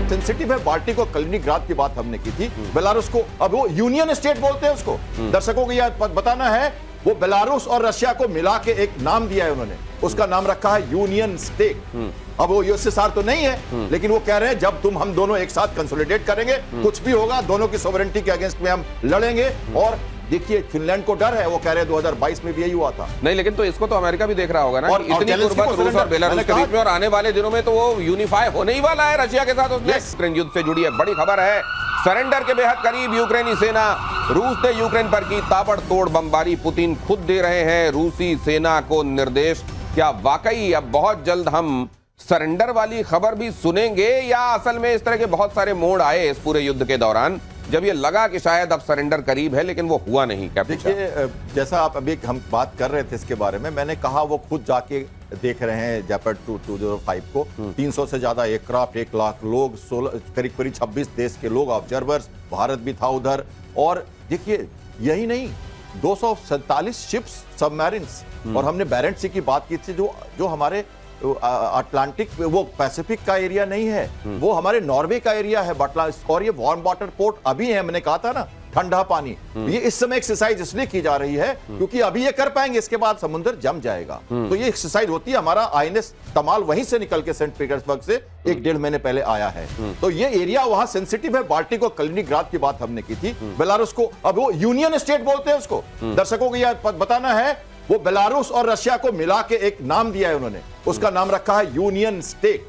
Sensitive है। बाल्टी को कलिनिंग्राड की बात हमने की थी, बेलारूस को अब वो यूनियन स्टेट बोलते हैं उसको। दर्शकों को यह बताना है, वो बेलारूस और रशिया को मिला के एक नाम दिया है उन्होंने, उसका नाम रखा है यूनियन स्टेट। अब वो यूएसएसआर तो नहीं है, लेकिन वो कह रहे हैं जब हम दोनों एक साथ कंसोलिडेट करेंगे, कुछ भी होगा दोनों की सोवरेनिटी के अगेंस्ट में हम लड़ेंगे। और देखिए फिनलैंड को डर है, वो कह रहे हैं 2022 में भी यही हुआ था। नहीं, लेकिन तो इसको तो अमेरिका भी देख रहा होगा ना, और इतनी गुर्बत रूस और बेलारूस के बीच में, और आने वाले दिनों में तो वो यूनिफाई होने ही वाला है रशिया के साथ। उसने यूक्रेन युद्ध से जुड़ी एक बड़ी खबर है, सरेंडर के बेहद करीब यूक्रेनी सेना। रूस ने यूक्रेन पर की ताबड़तोड़ बमबारी, पुतिन खुद दे रहे हैं रूसी सेना को निर्देश। क्या वाकई अब बहुत जल्द हम सरेंडर वाली खबर भी सुनेंगे, या असल में इस तरह के बहुत सारे मोड़ आए इस पूरे युद्ध के दौरान जब ये लगा कि शायद अब सरेंडर करीब है, लेकिन वो हुआ नहीं? क्या देखिए, जैसा आप अभी हम बात कर रहे थे इसके बारे में, मैंने कहा वो खुद जाके देख रहे हैं जेपर्ड 205 को। 300 से ज्यादा एयरक्राफ्ट, 1 लाख लोग, करीब 26 देश के लोग, ऑब्जर्वर्स, भारत भी था उधर। और देखिए यही नहीं, 247 शिप्स, सबमरीन्स, और हमने बैरेंट सी की बात की थी, जो हमारे अटलांटिक, वो पैसिफिक का एरिया नहीं है, वो हमारे नॉर्वे का एरिया है बटला। और ये वार्म वाटर पोर्ट अभी है, मैंने कहा था ना, ठंडा पानी। ये इस समय एक्सरसाइज इसलिए की जा रही है क्योंकि अभी ये कर पाएंगे, इसके बाद समुद्र जम जाएगा। तो ये एक्सरसाइज होती है। हमारा आईएनएस तमाल वहीं से निकल के सेंट पीटर्सबर्ग से 1-1.5 महीने पहले आया है। तो ये एरिया वहां सेंसिटिव है। बाल्टी को कलिनिंग्राड की बात हमने की थी, बेलारूस को अब वो यूनियन स्टेट बोलते हैं उसको। दर्शकों को यह बताना है, वो बेलारूस और रशिया को मिला के एक नाम दिया है उन्होंने, उसका नाम रखा है यूनियन स्टेट।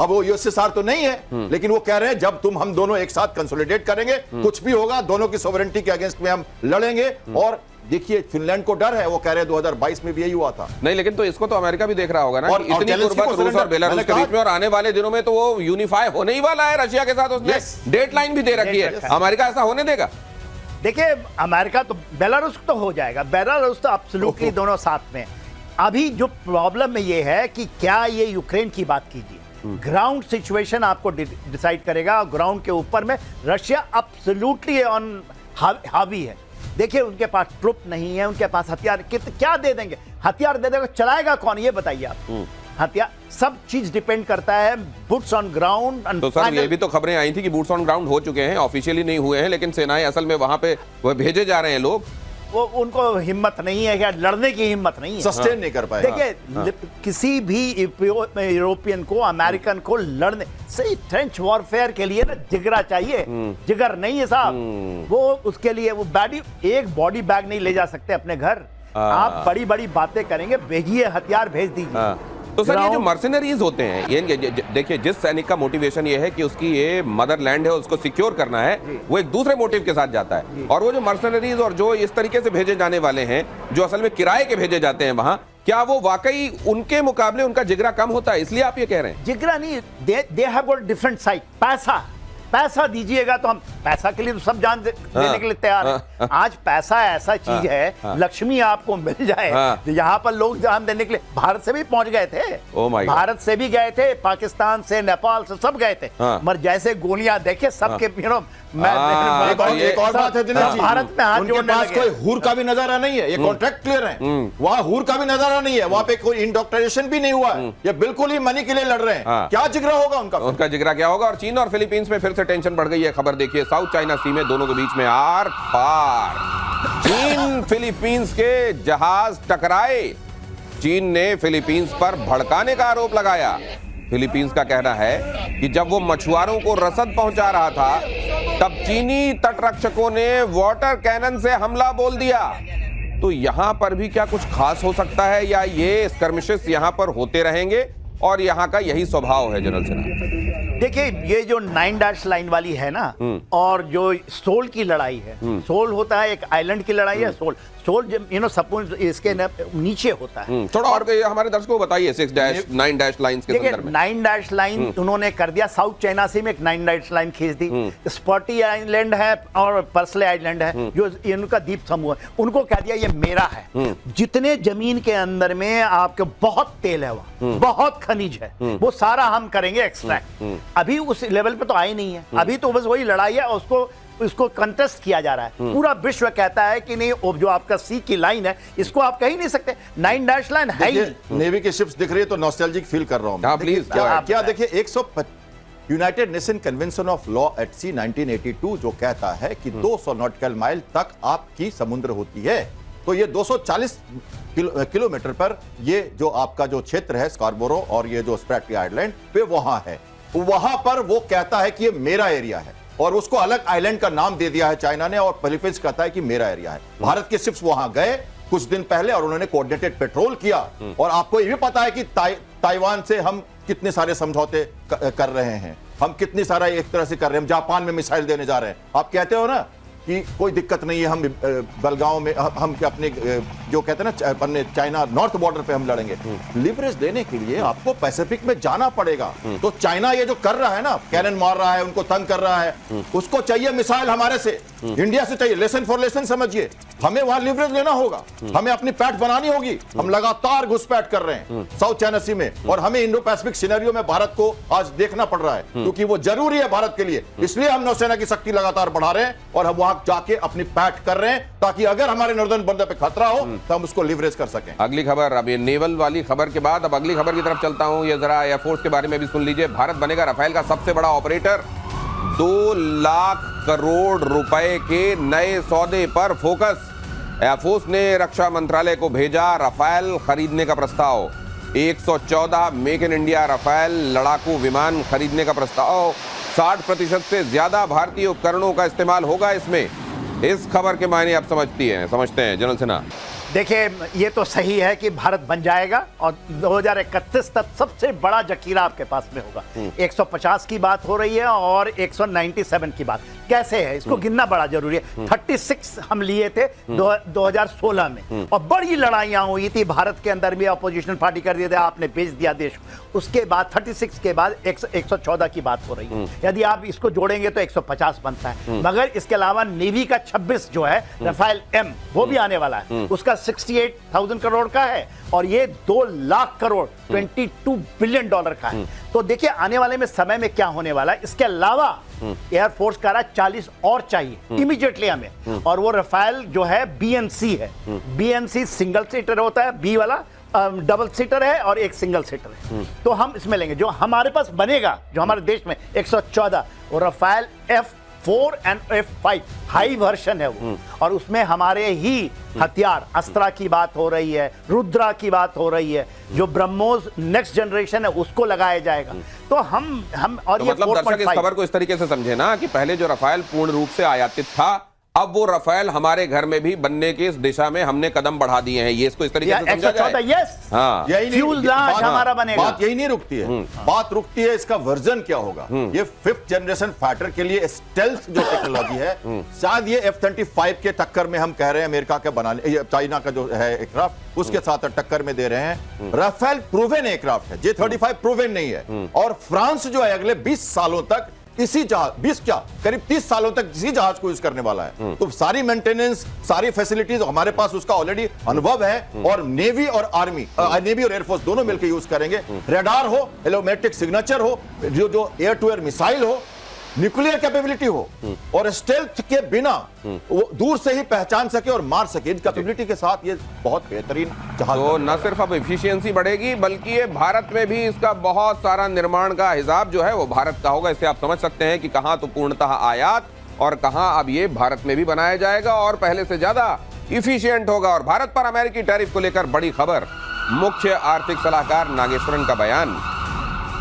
अब वो यूएसएसआर तो नहीं है, लेकिन वो कह रहे हैं जब हम दोनों एक साथ कंसोलिडेट करेंगे, कुछ भी होगा दोनों की सोवरेनिटी के अगेंस्ट में हम लड़ेंगे। और देखिए फिनलैंड को डर है, वो कह रहे हैं 2022 में भी यही हुआ था। नहीं, लेकिन तो इसको तो अमेरिका भी देख रहा होगा ना, और इतनी गुर्बत रूस और बेलारूस के बीच में, और आने वाले दिनों में तो वो यूनिफाई होने ही वाला है रशिया के साथ। उसने डेडलाइन भी दे रखी है। अमेरिका ऐसा होने देगा? देखिए, अमेरिका तो, बेलारूस तो हो जाएगा, बेलारूस तो एब्सोल्युटली दोनों साथ में। अभी जो प्रॉब्लम में ये है कि क्या ये यूक्रेन की बात कीजिए, ग्राउंड सिचुएशन आपको डिसाइड करेगा। ग्राउंड के ऊपर में रशिया एब्सोल्युटली ऑन हावी है। देखिए, उनके पास ट्रुप नहीं है, उनके पास हथियार क्या दे देंगे? हथियार दे देगा, चलाएगा कौन ये बताइए आप? हथियार, सब चीज डिपेंड करता है बूट्स ऑन ग्राउंड। तो सर ये भी तो खबरें आई थी कि बूट्स ऑन ग्राउंड हो चुके हैं, ऑफिशियली नहीं हुए हैं, लेकिन सेनाएं असल में वहां पे वो भेजे जा रहे हैं लोग। वो उनको हिम्मत नहीं है, क्या लड़ने की हिम्मत नहीं है, सस्टेन नहीं कर पाएगा। देखिए, किसी भी यूरोपियन को, अमेरिकन को लड़ने से ट्रेंच वॉरफेयर के लिए ना जिगरा चाहिए। जिगर नहीं है साहब, वो उसके लिए वो एक बॉडी बैग नहीं ले जा सकते अपने घर। आप बड़ी बड़ी बातें करेंगे, भेजिए हथियार, भेज दीजिए। तो सर ये जो मर्सिनरीज होते हैं, ये देखिए, जिस सैनिक का मोटिवेशन ये है कि उसकी ये मदरलैंड है, उसको सिक्योर करना है, वो एक दूसरे मोटिव के साथ जाता है। और वो जो मर्सिनरीज और जो इस तरीके से भेजे जाने वाले हैं, जो असल में किराए के भेजे जाते हैं वहां, क्या वो वाकई उनके मुकाबले उनका जिगरा कम होता है, इसलिए आप ये कह रहे हैं? जिगरा नहीं, they have got different side. पैसा दीजिएगा तो हम पैसा के लिए तो सब जान देने के लिए तैयार है। आज पैसा ऐसा चीज है, लक्ष्मी आपको मिल जाए तो यहाँ पर लोग जान देने के लिए भारत से भी पहुंच गए थे। भारत से भी गए थे, पाकिस्तान से, नेपाल से, सब गए थे। मगर जैसे गोलियां देखे सबके पीड़ों में। एक और बात है दिनेश जी, भारत में हाथ उनके पास कोई हुर का भी नजारा नहीं है, ये कॉन्ट्रैक्ट क्लियर है। वहाँ हुर का भी नजारा नहीं है, वहाँ पे कोई इंडोक्ट्रिनेशन भी नहीं हुआ है, ये बिल्कुल ही मनी के लिए लड़ रहे हैं। क्या जिगरा होगा उनका जिगरा क्या होगा? और चीन और फिलीपींस में फिर से टेंशन बढ़ गई है। खबर देखिए, साउथ चाइना सी में दोनों के बीच में आर पार चीन फिलीपींस के जहाज टकराए। चीन ने फिलीपींस पर भड़काने का आरोप लगाया। फिलीपींस का कहना है कि जब वो मछुआरों को रसद पहुंचा रहा था, तब चीनी तटरक्षकों ने वाटर कैनन से हमला बोल दिया। तो यहां पर भी क्या कुछ खास हो सकता है, या ये स्कर्मिशेस यहां पर होते रहेंगे और यहां का यही स्वभाव है? जनरल सिन्हा, देखिए, ये जो 9 डैश लाइन वाली है ना, और जो सोल की लड़ाई है, सोल होता है एक आइलैंड की लड़ाई है। सोल सपोज इसके नीचे होता है। थोड़ा और हमारे दर्शकों को बताइए 6 डैश 9 डैश लाइन्स के संदर्भ में। 9 डैश लाइन उन्होंने कर दिया, साउथ चाइना सी में एक 9 डैश लाइन खींच दी। स्पॉटी आइलैंड है और पर्सले आइलैंड है, जो इनका द्वीप समूह है, उनको कह दिया ये मेरा है। जितने जमीन के अंदर में आपके बहुत तेल है, वहां बहुत खनिज है, वो सारा हम करेंगे एक्सट्रैक्ट। अभी उस लेवल पे तो आए नहीं है, अभी तो बस वही लड़ाई है, उसको कंटेस्ट किया जा रहा है। पूरा विश्व कहता है कि नहीं, जो आपका सी की लाइन है, इसको आप कह ही नहीं सकते। 9 डैश लाइन है ही। नेवी की शिप्स दिख रही है तो नॉस्टैल्जिक फील कर रहा हूं। प्लीज क्या देखिए, united nation convention of law at sea 1982 जो कहता है कि 200 नॉटिकल माइल तक आपकी समुद्र होती है, तो ये 240 किलोमीटर पर ये जो आपका जो क्षेत्र है स्कार्बोरो और ये जो स्प्रैटली आइलैंड पे वहां है, वहां पर वो कहता है कि ये मेरा एरिया है और उसको अलग आइलैंड का नाम दे दिया है चाइना ने और फिलीपींस कहता है कि मेरा एरिया है। भारत के शिप्स वहां गए कुछ दिन पहले और उन्होंने कोऑर्डिनेटेड पेट्रोल किया और आपको ये भी पता है कि ताइवान से हम कितने सारे समझौते कर रहे हैं, हम कितनी सारा एक तरह से कर रहे हैं, हम जापान में मिसाइल देने जा रहे हैं। आप कहते हो ना कि कोई दिक्कत नहीं है, हम बलगांव में हम अपने जो कहते हैं ना अपने चाइना नॉर्थ बॉर्डर पे हम लड़ेंगे। लिवरेज देने के लिए आपको पैसिफिक में जाना पड़ेगा। तो चाइना ये जो कर रहा है ना, कैनन मार रहा है, उनको तंग कर रहा है, उसको चाहिए मिसाइल हमारे से, इंडिया से चाहिए। लेसन फॉर लेसन समझिए, हमें वहां लिवरेज लेना होगा, हमें अपनी पैठ बनानी होगी। हम लगातार घुसपैठ कर रहे हैं साउथ चाइना सी में और हमें इंडो पैसिफिक सिनेरियो में भारत को आज देखना पड़ रहा है क्योंकि वो जरूरी है भारत के लिए। इसलिए हम नौसेना की शक्ति लगातार बढ़ा रहे हैं और हम वहां जाके अपनी पैठ कर रहे हैं ताकि अगर हमारे नॉर्दर्न बॉर्डर पे खतरा हो तो हम उसको लिवरेज कर सकें। अगली खबर, अब ये नेवल वाली खबर के बाद अब अगली खबर की तरफ चलता हूं। ये जरा एयरफोर्स के बारे में भी सुन लीजिए। भारत बनेगा राफेल का सबसे बड़ा ऑपरेटर। 2 लाख करोड़ रुपए के नए सौदे पर फोकस। एयरफोर्स ने रक्षा मंत्रालय को भेजा राफेल खरीदने का प्रस्ताव। 114 मेक इन इंडिया राफेल लड़ाकू विमान खरीदने का प्रस्ताव। 60% से ज्यादा भारतीय उपकरणों का इस्तेमाल होगा इसमें। इस खबर के मायने आप समझते हैं जनरल सिन्हा? देखिए, ये तो सही है कि भारत बन जाएगा और 2031 तक सबसे बड़ा जखीरा आपके पास में होगा। 150 की बात हो रही है और 197 की बात। कैसे है इसको गिनना बड़ा जरूरी है। 36 हम लिए थे 2016 में और बड़ी लड़ाइयां हुई थी भारत के अंदर भी, अपोजिशन पार्टी कर दिए थे, आपने भेज दिया देश। उसके बाद 36 के बाद 114 की बात हो रही है। यदि आप इसको जोड़ेंगे तो 150 बनता है। मगर इसके अलावा नेवी का 26 जो है राफेल एम वो भी आने वाला है, उसका 68,000 करोड़ का है और ये 2 लाख करोड़ 22 बिलियन डॉलर का है। तो देखिए आने वाले में समय में क्या होने वाला है। इसके अलावा एयरफोर्स का 40 और चाहिए इमीडिएटली हमें, और वो राफेल जो है बीएनसी है। बीएनसी सिंगल सीटर होता है, बी वाला डबल सीटर है और एक सिंगल सीटर है। तो हम इसमें लेंगे जो हमारे पास बनेगा, जो हमारे देश में 114 वो Rafale F4 and F5 high version है वो, और उसमें हमारे ही हथियार अस्त्रा की बात हो रही है, रुद्रा की बात हो रही है, जो ब्रह्मोस नेक्स्ट जनरेशन है उसको लगाया जाएगा। तो हम और तो ये मतलब दर्शक इस खबर को इस तरीके से समझे ना कि पहले जो राफेल पूर्ण रूप से आयातित था, अब वो राफेल हमारे घर में भी बनने की इस दिशा में हमने कदम बढ़ा दिए हैं। ये इसको इस तरीके से समझा जाए। यस, हाँ, फ्यूजलाज हमारा बनेगा। बात यही नहीं रुकती है, बात रुकती है इसका वर्जन क्या होगा। ये 5th जनरेशन फाइटर के लिए स्टेल्थ जो टेक्नोलॉजी है, शायद ये F-35 के टक्कर में हम कह रहे हैं अमेरिका के बनाने, चाइना का जो है एयरक्राफ्ट उसके साथ टक्कर में दे रहे हैं। राफेल प्रूवन एयरक्राफ्ट है, J-35 प्रूवन नहीं है। और फ्रांस जो है अगले 20 सालों तक इसी जहाज, 20 क्या करीब 30 सालों तक इसी जहाज को यूज करने वाला है। तो सारी मेंटेनेंस, सारी फैसिलिटीज हमारे पास उसका ऑलरेडी अनुभव है। और नेवी और आर्मी, नेवी और एयरफोर्स दोनों मिलकर यूज करेंगे। रडार हो, इलेक्ट्रोमैग्नेटिक सिग्नेचर हो, जो एयर टू एयर मिसाइल हो, न्यूक्लियर कैपेबिलिटी हो और स्टेल्थ के बिना वो दूर से ही पहचान सके और मार सके, इन कैपेबिलिटी के साथ ये बहुत बेहतरीन जहाज। तो न सिर्फ अब एफिशिएंसी बढ़ेगी बल्कि ये भारत में भी इसका बहुत सारा निर्माण का हिसाब जो है वो भारत का होगा। इससे आप समझ सकते हैं कि कहां तो पूर्णतः आयात और कहां अब ये भारत में भी बनाया जाएगा और पहले से ज्यादा इफिशियंट होगा। और भारत पर अमेरिकी टैरिफ को लेकर बड़ी खबर, मुख्य आर्थिक सलाहकार नागेश्वरन का बयान।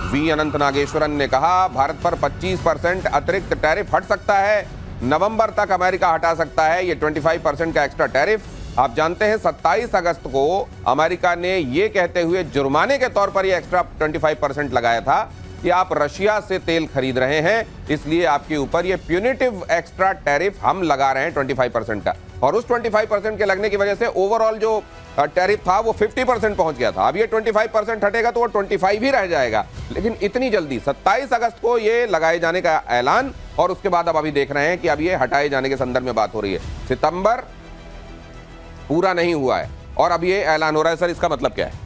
वी अनंत नागेश्वरन ने कहा भारत पर 25% अतिरिक्त टैरिफ हट सकता है, नवंबर तक अमेरिका हटा सकता है ये 25% का एक्स्ट्रा टैरिफ। आप जानते हैं 27 अगस्त को अमेरिका ने ये कहते हुए जुर्माने के तौर पर ये एक्स्ट्रा 25% लगाया था कि आप रशिया से तेल खरीद रहे हैं, इसलिए आपके ऊपर ये प्यूनिटिव एक्स्ट्रा टैरिफ हम लगा रहे हैं 25% का। और उस 25% के लगने की वजह से ओवरऑल जो टैरिफ था वो 50% पहुंच गया था। अब ये 25% हटेगा तो वो 25 ही रह जाएगा। लेकिन इतनी जल्दी 27 अगस्त को ये लगाए जाने का ऐलान, और उसके बाद अब अभी देख रहे हैं कि अब ये हटाए जाने के संदर्भ में बात हो रही है। सितंबर पूरा नहीं हुआ है और अब ये ऐलान हो रहा है। सर, इसका मतलब क्या है?